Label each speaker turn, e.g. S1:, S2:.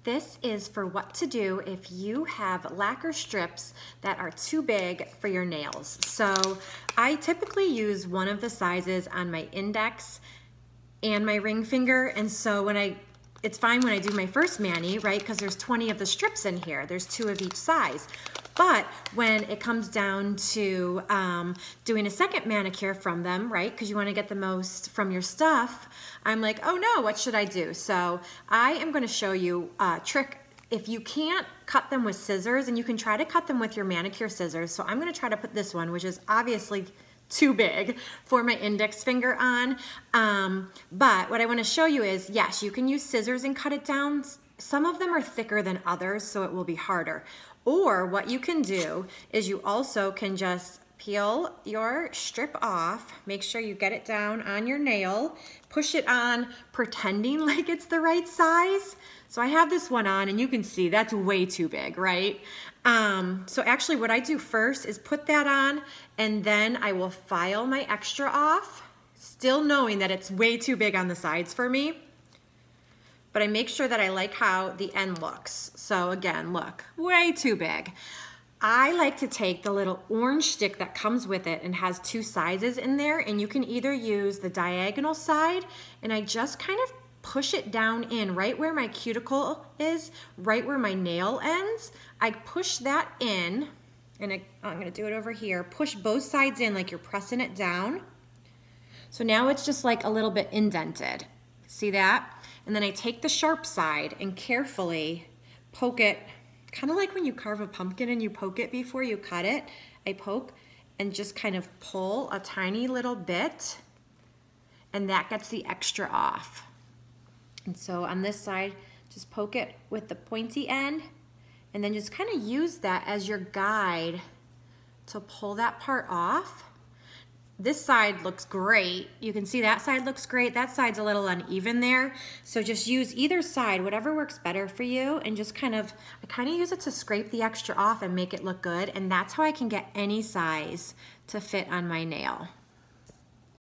S1: this is for what to do if you have lacquer strips that are too big for your nails. So I typically use one of the sizes on my index and my ring finger, and so it's fine when I do my first mani, right? Because there's 20 of the strips in here. There's 2 of each size. But when it comes down to doing a second manicure from them, right? Because you want to get the most from your stuff, I'm like, oh no, what should I do? So I am going to show you a trick. If you can't cut them with scissors, and you can try to cut them with your manicure scissors. So I'm going to try to put this one, which is obviously too big for my index finger on. But what I want to show you is, yes, you can use scissors and cut it down. Some of them are thicker than others, so it will be harder. Or what you can do is you also can just peel your strip off, make sure you get it down on your nail, push it on, pretending like it's the right size. So I have this one on, and you can see that's way too big, right? So actually what I do first is put that on, and then I will file my extra off, still knowing that it's way too big on the sides for me. But I make sure that I like how the end looks. So again, look, way too big. I like to take the little orange stick that comes with it and has 2 sizes in there, and you can either use the diagonal side, and I just kind of push it down in right where my cuticle is, right where my nail ends. I push that in, and I'm gonna do it over here. Push both sides in like you're pressing it down. So now it's just like a little bit indented. See that? And then I take the sharp side and carefully poke it, kind of like when you carve a pumpkin and you poke it before you cut it. I poke and just kind of pull a tiny little bit, and that gets the extra off. And so on this side, just poke it with the pointy end, and then just kind of use that as your guide to pull that part off. This side looks great. You can see that side looks great. That side's a little uneven there. So just use either side, whatever works better for you, and just I kind of use it to scrape the extra off and make it look good. And that's how I can get any size to fit on my nail.